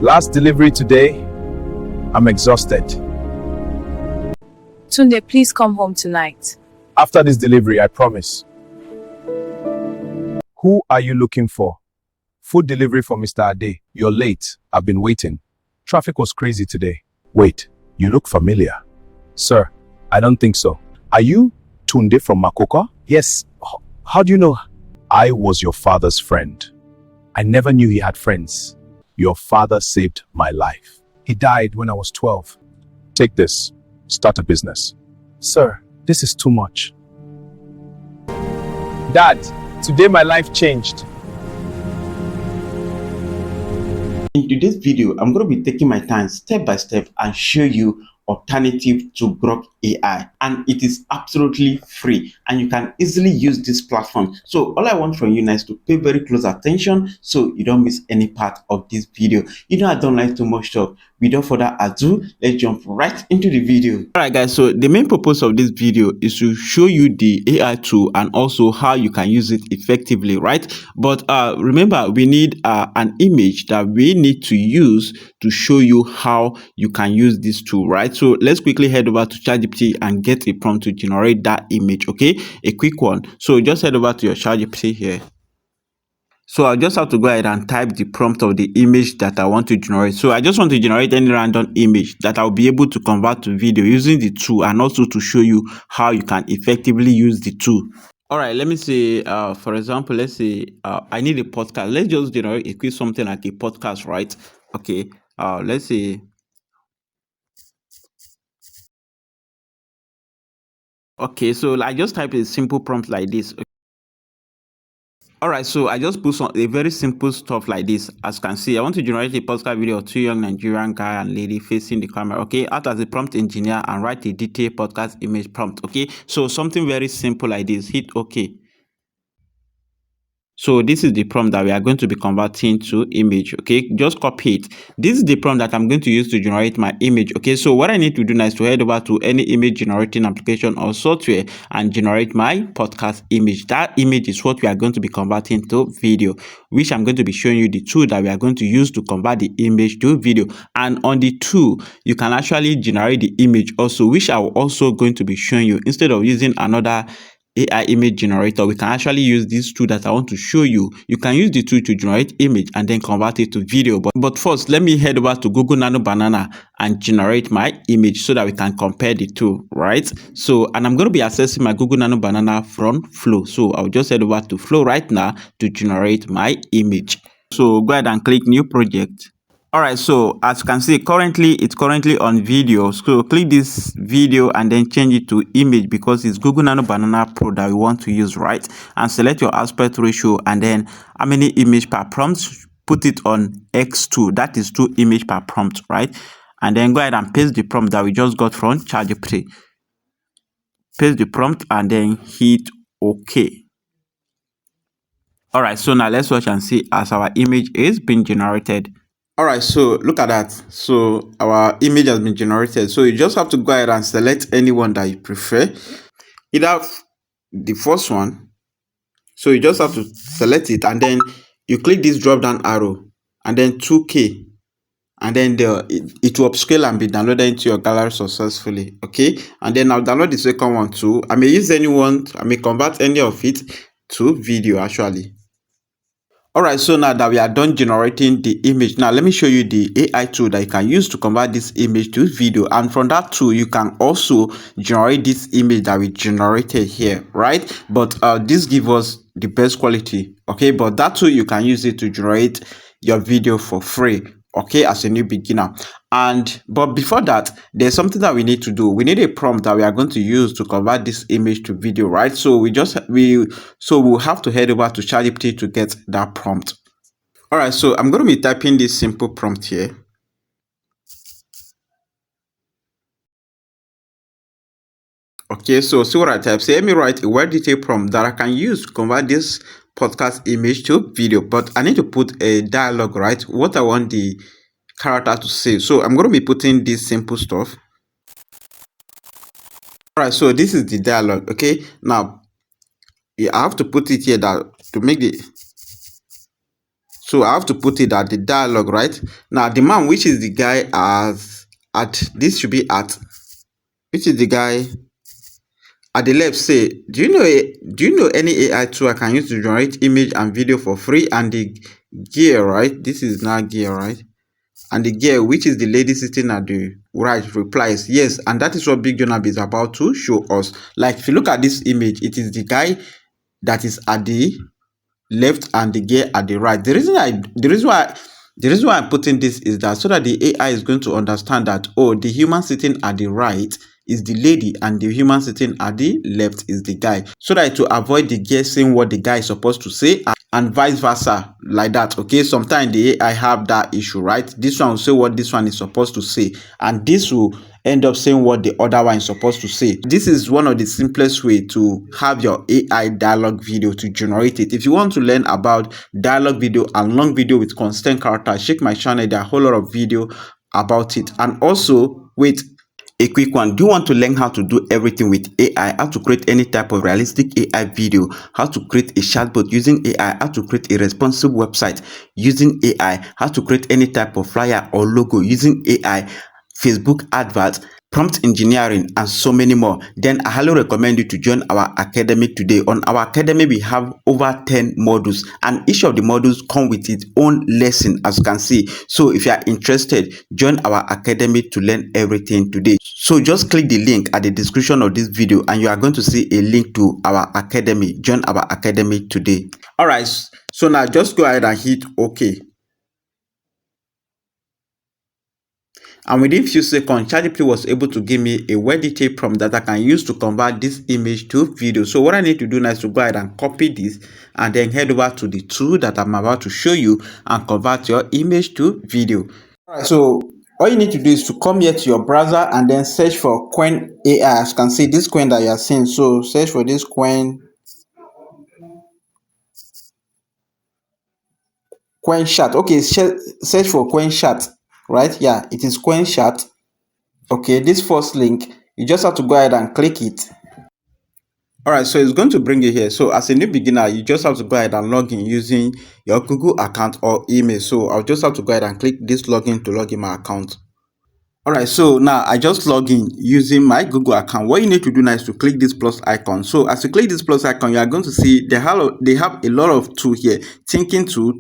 Last delivery today. I'm exhausted. Tunde, please come home tonight. After this delivery, I promise. Who are you looking for? Food delivery for Mr. Ade. You're late. I've been waiting. Traffic was crazy today. Wait, you look familiar. Sir, I don't think so. Are you Tunde from Makoka? Yes. How do you know? I was your father's friend. I never knew he had friends. Your father saved my life. He died when I was 12. Take this. Start a business. Sir, this is too much. Dad, today my life changed. In today's video, I'm going to be taking my time step by step and show you alternative to Grok AI, and it is absolutely free and you can easily use this platform. So all I want from you now is to pay very close attention so you don't miss any part of this video. You know I don't like too much talk. Without further ado, let's jump right into the video. Alright guys, so the main purpose of this video is to show you the AI tool and also how you can use it effectively, right? But remember, we need an image that we need to use to show you how you can use this tool, right? So let's quickly head over to ChatGPT and get a prompt to generate that image, okay? A quick one. So just head over to your ChatGPT here. So I just have to go ahead and type the prompt of the image that I want to generate. So I just want to generate any random image that I'll be able to convert to video using the tool, and also to show you how you can effectively use the tool. All right, let me say, for example, let's say I need a podcast. Let's just generate a quick something like a podcast, right? Okay, let's say. Okay, so I just type a simple prompt like this. Alright, so I just put some a very simple stuff like this. As you can see, I want to generate a podcast video of two young Nigerian guy and lady facing the camera. Okay, act as a prompt engineer and write a detailed podcast image prompt. Okay, so something very simple like this. Hit OK. So this is the prompt that we are going to be converting to image. Okay, just copy it. This is the prompt that I'm going to use to generate my image. Okay, so what I need to do now is to head over to any image generating application or software and generate my podcast image. That image is what we are going to be converting to video, which I'm going to be showing you the tool that we are going to use to convert the image to video. And on the tool, you can actually generate the image also, which I will also going to be showing you. Instead of using another AI image generator, we can actually use this tool that I want to show you. You can use the tool to generate image and then convert it to video. But first, let me head over to Google Nano Banana and generate my image so that we can compare the two, right? So, and I'm going to be accessing my Google Nano Banana from Flow. So I'll just head over to Flow right now to generate my image. So go ahead and click New Project. Alright, so as you can see, it's currently on video. So click this video and then change it to image because it's Google Nano Banana Pro that we want to use, right? And select your aspect ratio and then how many image per prompt, put it on X2. That is 2 image per prompt, right? And then go ahead and paste the prompt that we just got from ChatGPT. Paste the prompt and then hit OK. Alright, so now let's watch and see as our image is being generated. Alright, so look at that. So our image has been generated. So you just have to go ahead and select anyone that you prefer. Either the first one. So you just have to select it and then you click this drop down arrow and then 2K. And then it will upscale and be downloaded into your gallery successfully. Okay. And then I'll download the second one too. I may use anyone, I may convert any of it to video actually. Alright, so now that we are done generating the image, now let me show you the AI tool that you can use to convert this image to video. And from that tool, you can also generate this image that we generated here, right? But this gives us the best quality, okay? But that tool, you can use it to generate your video for free, okay, as a new beginner. But before that, there's something that we need to do. We need a prompt that we are going to use to convert this image to video, right? So we'll have to head over to ChatGPT to get that prompt. All right, so I'm going to be typing this simple prompt here. Okay, so see what I type. Say, let me write a word detail prompt that I can use to convert this podcast image to video, but I need to put a dialogue, right? What I want the character to say. So I'm going to be putting this simple stuff. All right, so this is the dialogue. Okay, now I have to put it here that to make the So I have to put it at the dialogue, right? Now the man, which is the guy at this should be at, which is the guy at the left, say, do you know any AI tool I can use to generate image and video for free? And the gear, right? This is not gear, right? And the gear, which is the lady sitting at the right, replies yes. And that is what Big JohnAb is about to show us. Like if you look at this image, it is the guy that is at the left and the gear at the right. The reason why I'm putting this is that so that the AI is going to understand that, oh, the human sitting at the right is the lady and the human sitting at the left is the guy, so that to avoid the gear saying what the guy is supposed to say and vice versa, like that. Okay, sometimes the AI have that issue, right? This one will say what this one is supposed to say, and this will end up saying what the other one is supposed to say. This is one of the simplest way to have your AI dialogue video to generate it. If you want to learn about dialogue video and long video with constant character, check my channel. There are a whole lot of video about it. And also, wait, a quick one. Do you want to learn how to do everything with AI? How to create any type of realistic AI video? How to create a chatbot using AI? How to create a responsive website using AI? How to create any type of flyer or logo using AI? Facebook adverts, prompt engineering, and so many more, then I highly recommend you to join our academy today. On our academy, we have over 10 modules, and each of the modules come with its own lesson, as you can see. So if you are interested, join our academy to learn everything today. So just click the link at the description of this video and you are going to see a link to our academy. Join our academy today. All right, so now just go ahead and hit OK. And within few seconds, ChatGPT was able to give me a well-detailed prompt that I can use to convert this image to video. So what I need to do now is to go ahead and copy this and then head over to the tool that I'm about to show you and convert your image to video. All right, so all you need to do is to come here to your browser and then search for Quen AI. As you can see, this Quen that you are seeing. So search for this Quen Chat. Okay, search for Quen Chat. Right? Yeah, it is Quen Chat. Okay, this first link, you just have to go ahead and click it. All right, so it's going to bring you here. So as a new beginner, you just have to go ahead and log in using your Google account or email. So I'll just have to go ahead and click this login to log in my account. All right, so now I just log in using my Google account. What you need to do now is to click this plus icon. So as you click this plus icon, you are going to see they have a lot of tools here. Thinking tool,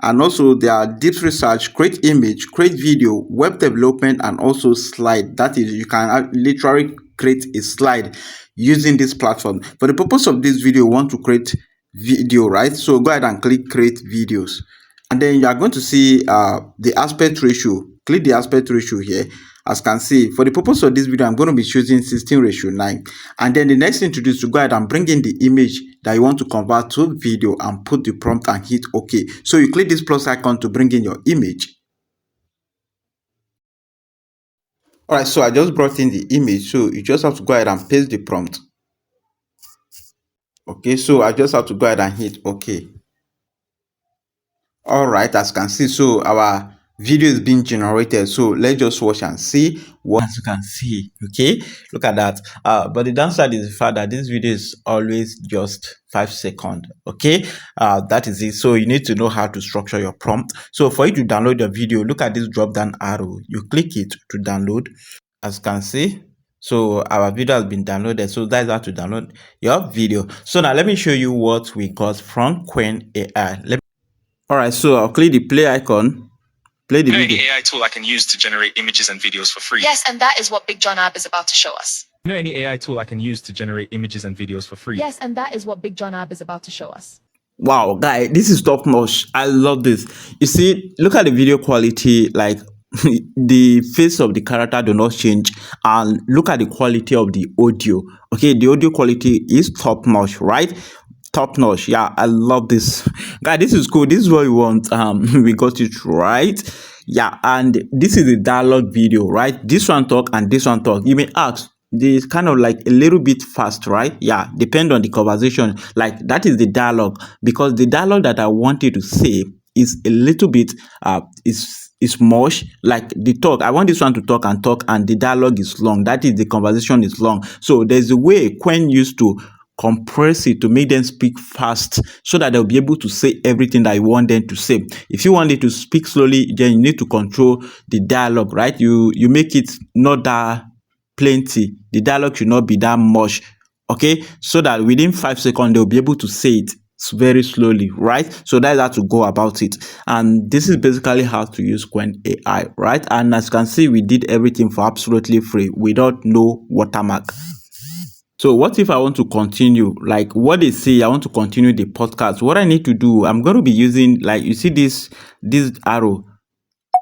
and also there are deep research, create image, create video, web development, and also slide. That is, you can literally create a slide using this platform. For the purpose of this video, we want to create video, right? So go ahead and click create videos, and then you are going to see the aspect ratio. Click the aspect ratio here. As you can see, for the purpose of this video, I'm going to be choosing 16:9. And then the next thing to do is to go ahead and bring in the image that you want to convert to video and put the prompt and hit OK. So you click this plus icon to bring in your image. All right, so I just brought in the image. So you just have to go ahead and paste the prompt. Okay, so I just have to go ahead and hit OK. All right, as you can see, so our video is being generated. So let's just watch and see what you can see. Okay, look at that. But the downside is the fact that this video is always just 5 seconds. Okay, that is it. So you need to know how to structure your prompt. So for you to download your video, look at this drop down arrow. You click it to download. As you can see, so our video has been downloaded. So that's how to download your video. So now let me show you what we got from Quen AI. All right, so I'll click the play icon, play the video. Any AI tool I can use to generate images and videos for free? Yes, and that is what Big JohnAb is about to show us. You know any AI tool I can use to generate images and videos for free? Yes, and that is what Big JohnAb is about to show us. Wow, guy, this is top notch. I love this. You see, look at the video quality, like the face of the character do not change, and look at the quality of the audio. Okay, the audio quality is top notch, right? Top notch. Yeah, I love this, guy. This is cool. This is what we want. We got it right. Yeah, and this is the dialogue video, right? This one talk and this one talk. You may ask, this kind of like a little bit fast, right? Yeah, depend on the conversation. Like that is the dialogue, because the dialogue that I wanted to say is a little bit is much. Like the talk, I want this one to talk, and the dialogue is long. That is, the conversation is long. So there's a way Quen used to compress it to make them speak fast so that they'll be able to say everything that you want them to say. If you want it to speak slowly, then you need to control the dialogue, right? You make it not that plenty. The dialogue should not be that much, okay? So that within 5 seconds, they'll be able to say it very slowly, right? So that's how to go about it. And this is basically how to use Qwen AI, right? And as you can see, we did everything for absolutely free without no watermark. So what if I want to continue, like what they say, I want to continue the podcast? What I need to do, I'm going to be using, like, you see this arrow,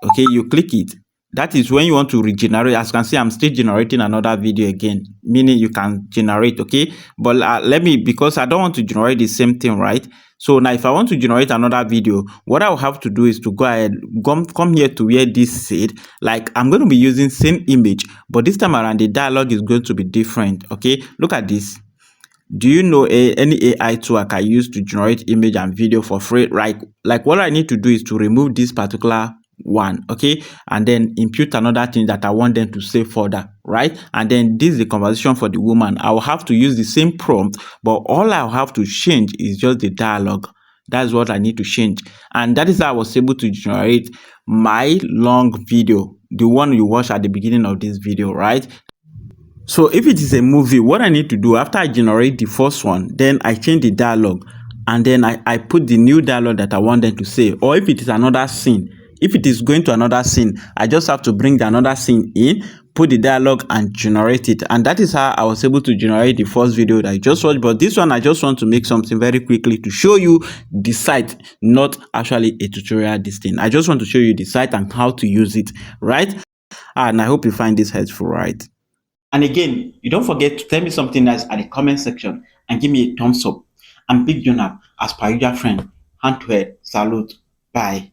okay? You click it. That is when you want to regenerate. As you can see, I'm still generating another video again, meaning you can generate, okay? But let me, because I don't want to generate the same thing, right? So now if I want to generate another video, what I'll have to do is to go ahead, come here to where this said, like I'm going to be using same image, but this time around the dialogue is going to be different, okay? Look at this. Do you know any AI tool I can use to generate image and video for free? Right? Like what I need to do is to remove this particular one, okay, and then impute another thing that I want them to say further, right? And then this is the conversation for the woman. I will have to use the same prompt, but all I'll have to change is just the dialogue. That's what I need to change, and that is how I was able to generate my long video, the one you watch at the beginning of this video, right? So if it is a movie, what I need to do after I generate the first one, then I change the dialogue, and then I put the new dialogue that I want them to say. Or if it is another scene, if it is going to another scene, I just have to bring the another scene in, put the dialogue and generate it. And that is how I was able to generate the first video that I just watched. But this one, I just want to make something very quickly to show you the site, not actually a tutorial, this thing. I just want to show you the site and how to use it, right? And I hope you find this helpful, right? And again, you don't forget to tell me something nice at the comment section and give me a thumbs up. I'm Big JohnAb, as per usual friend. Hand to head, salute, bye.